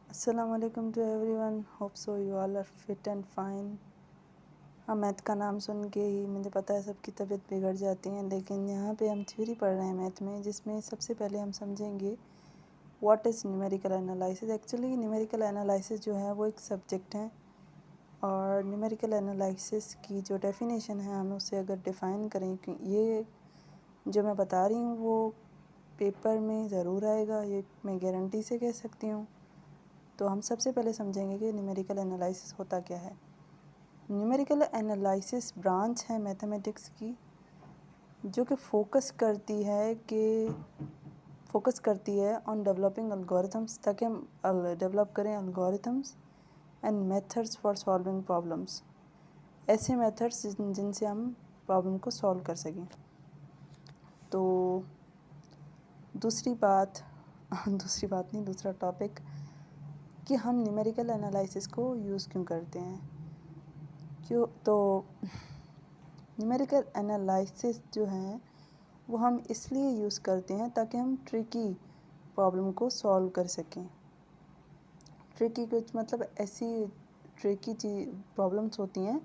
अस्सलाम वालेकुम to everyone, hope so you all are fit and fine. हाँ, math का नाम सुन के ही मुझे पता है सबकी तबीयत बिगड़ जाती है, लेकिन यहाँ पे हम थ्योरी पढ़ रहे हैं मैथ में, जिसमें सबसे पहले हम समझेंगे what is numerical analysis. Actually numerical analysis जो है वो एक सब्जेक्ट है, और न्यूमेरिकल एनालिसिस की जो डेफिनेशन है हम उसे अगर डिफ़ाइन करें कि ये जो मैं बता रही हूँ वो पेपर में ज़रूर आएगा, ये मैं गारंटी से कह सकती हूँ। तो हम सबसे पहले समझेंगे कि न्यूमेरिकल एनालिसिस होता क्या है। न्यूमेरिकल एनालिसिस ब्रांच है मैथमेटिक्स की जो कि फोकस करती है ऑन डेवलपिंग एल्गोरिथम्स, ताकि हम डेवलप करें algorithms and methods for solving problems, ऐसे मेथड्स जिनसे हम प्रॉब्लम को सॉल्व कर सकें। तो दूसरा टॉपिक कि हम न्यूमेरिकल एनालिसिस को यूज़ क्यों करते हैं। न्यूमेरिकल एनालिसिस जो है वो हम इसलिए यूज़ करते हैं ताकि हम ट्रिकी प्रॉब्लम को सॉल्व कर सकें। ट्रिकी कुछ मतलब ऐसी ट्रिकी प्रॉब्लम्स होती हैं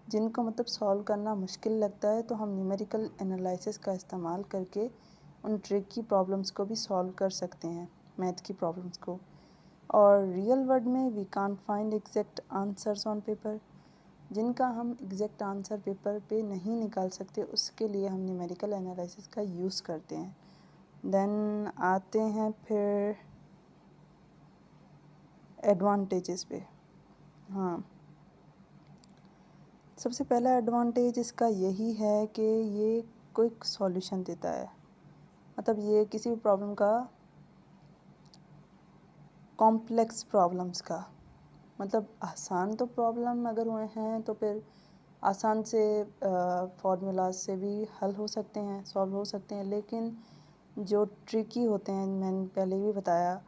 जिनको मतलब सॉल्व करना मुश्किल लगता है, तो हम न्यूमेरिकल एनालिसिस का इस्तेमाल करके उन ट्रिकी प्रॉब्लम्स को भी सॉल्व कर सकते हैं, मैथ की प्रॉब्लम्स को। और रियल वर्ल्ड में we can't find exact answers on paper, जिनका हम एग्जैक्ट आंसर पेपर पे नहीं निकाल सकते, उसके लिए हम न्यूमेरिकल एनालिसिस का यूज़ करते हैं। देन आते हैं फिर एडवांटेजेस पे। हाँ, सबसे पहला एडवांटेज इसका यही है कि ये क्विक सॉल्यूशन देता है। मतलब ये किसी भी प्रॉब्लम का, कॉम्प्लेक्स प्रॉब्लम्स का, मतलब आसान तो प्रॉब्लम अगर हुए हैं तो फिर आसान से फार्मूलाज से भी हल हो सकते हैं, सॉल्व हो सकते हैं, लेकिन जो ट्रिकी होते हैं, मैंने पहले भी बताया,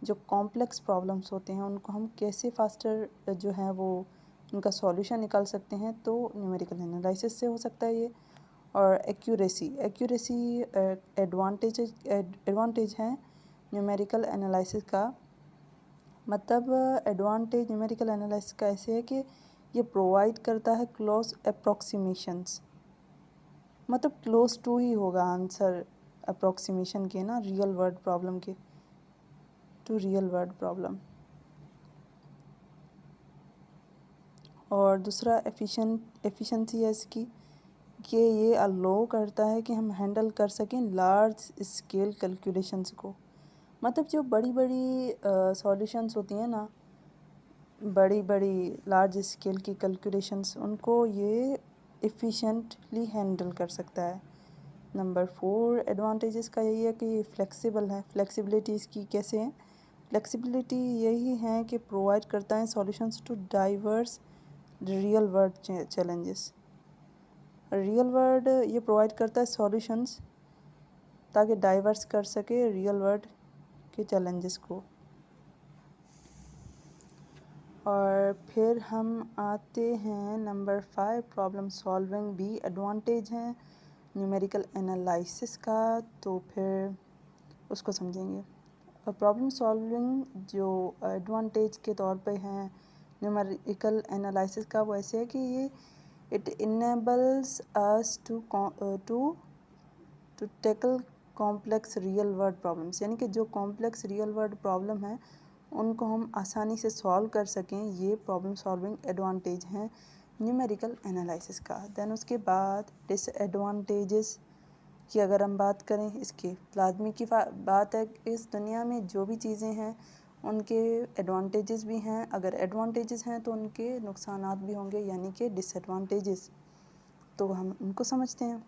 जो कॉम्प्लेक्स प्रॉब्लम्स होते हैं उनको हम कैसे फास्टर जो है वो उनका सॉल्यूशन निकाल सकते हैं, तो न्यूमेरिकल एनालिसिस से हो सकता है ये। और एक्यूरेसी एडवांटेज है न्यूमेरिकल एनालिसिस का। मतलब एडवांटेज न्यूमेरिकल एनालिसिस का ऐसे है कि ये प्रोवाइड करता है क्लोज अप्रॉक्सीमेशंस, मतलब क्लोज टू ही होगा आंसर अप्रॉक्सीमेशन के ना, रियल वर्ल्ड प्रॉब्लम के टू रियल वर्ल्ड प्रॉब्लम। और दूसरा एफिशिएंसी है इसकी कि ये अलो करता है कि हम हैंडल कर सकें लार्ज स्केल कैलकुलेशंस को। मतलब जो बड़ी बड़ी सॉल्यूशंस होती हैं ना, बड़ी बड़ी लार्ज स्केल की कैलकुलेशंस, उनको ये एफिशिएंटली हैंडल कर सकता है। नंबर 4 एडवांटेजेस का यही है कि फ्लेक्सिबल है। फ्लेक्सिबिलिटी इसकी कैसे है? फ्लेक्सिबिलिटी यही है कि प्रोवाइड करता है solutions to diverse real world challenges. Real world ये प्रोवाइड करता है सॉल्यूशंस ताकि डाइवर्स कर सके रियल वर्ल्ड के चैलेंजेस को। और फिर हम आते हैं नंबर 5, प्रॉब्लम सॉल्विंग भी एडवांटेज है न्यूमेरिकल एनालिसिस का, तो फिर उसको समझेंगे। और प्रॉब्लम सॉल्विंग जो एडवांटेज के तौर पे हैं न्यूमेरिकल एनालिसिस का, वो ऐसे है कि ये it enables us to tackle complex real world problems, यानी कि जो कॉम्प्लेक्स रियल वर्ल्ड प्रॉब्लम है उनको हम आसानी से सॉल्व कर सकें, ये प्रॉब्लम सॉल्विंग एडवांटेज हैं न्यूमेरिकल एनालिसिस का। देन उसके बाद डिसएडवांटेजेस की अगर हम बात करें, इसके लाजमी की बात है कि इस दुनिया में जो भी चीज़ें हैं उनके एडवांटेजेस भी हैं, अगर एडवांटेजेस हैं तो उनके नुकसानात भी होंगे, यानी कि डिसएडवांटेजेस। तो हम उनको समझते हैं।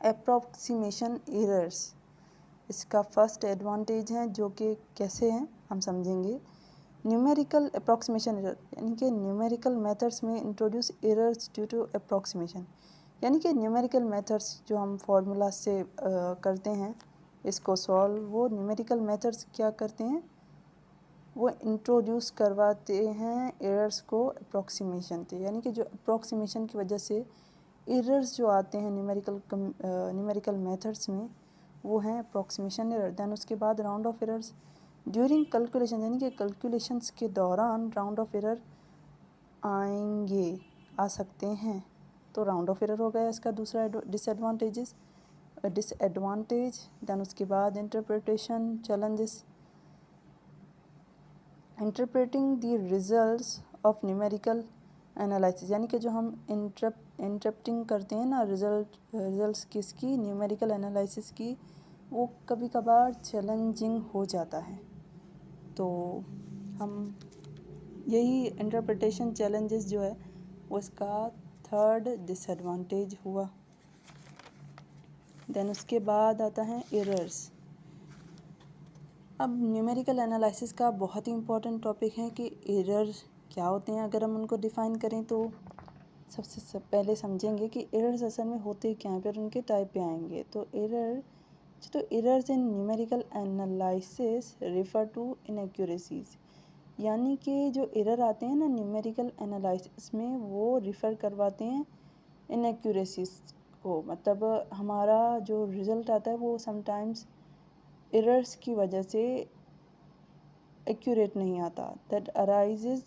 अप्रॉक्सीमेशन एरर्स इसका फर्स्ट एडवांटेज है, जो कि कैसे हैं हम समझेंगे। न्यूमेरिकल अप्रॉक्सीमेशन एरर, यानी कि न्यूमेरिकल मेथड्स में introduce errors due to approximation, यानी कि न्यूमेरिकल मेथड्स जो हम फार्मूला से करते हैं इसको सॉल्व, वो न्यूमेरिकल मेथड्स क्या करते हैं, वो इंट्रोड्यूस करवाते हैं एरर्स को अप्रॉक्सीमेशन से, यानी कि जो अप्रॉक्सीमेशन की वजह से एरर्स जो आते हैं न्यूमेरिकल मेथड्स में, वो हैं अप्रॉक्सीमेशन एरर। दैन उसके बाद round of errors, during calculation यानी कि कैलकुलेशंस के दौरान राउंड ऑफ एरर आ सकते हैं। तो राउंड ऑफ एरर हो गया इसका दूसरा डिसएडवांटेज। देन उसके बाद interpretation challenges, interpreting the results of numerical analysis यानी कि जो हम इंटरप्टिंग करते हैं ना रिजल्ट्स किसकी, न्यूमेरिकल एनालिसिस की, वो कभी कभार चैलेंजिंग हो जाता है। तो हम यही इंटरप्रिटेशन चैलेंजेस जो है वो इसका थर्ड डिसएडवांटेज हुआ। देन उसके बाद आता है एरर्स। अब न्यूमेरिकल एनालिसिस का बहुत ही इम्पोर्टेंट टॉपिक है कि एरर क्या होते हैं। अगर हम उनको डिफ़ाइन करें तो सबसे पहले समझेंगे कि एरर्स असल में होते क्या हैं, फिर उनके टाइप पे आएंगे। तो errors in numerical analysis refer to inaccuracies, यानी कि जो एरर आते हैं ना न्यूमेरिकल एनालिसिस में, वो रिफ़र करवाते हैं इनएक्यूरेसीज को। मतलब हमारा जो रिज़ल्ट आता है वो समटाइम्स एरर्स की वजह से एक्यूरेट नहीं आता। दैट अराइजेज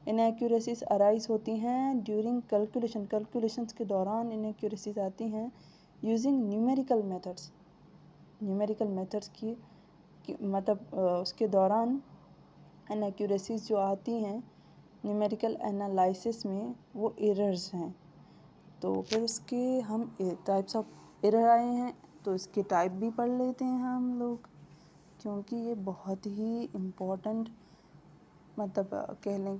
इनएक्यूरेसीज अराइज होती हैं ड्यूरिंग कैलकुलेशंस के दौरान इनएक्यूरेसीज आती हैं यूजिंग न्यूमेरिकल मेथड्स की मतलब उसके दौरान इनएक्यूरेसीज जो आती हैं न्यूमेरिकल एनालिसिस में वो एरर्स हैं। तो फिर उसके हम टाइप्स ऑफ एरर आए हैं तो इसके टाइप भी पढ़ लेते हैं हम लोग, क्योंकि ये बहुत ही इम्पोर्टेंट मतलब कह लें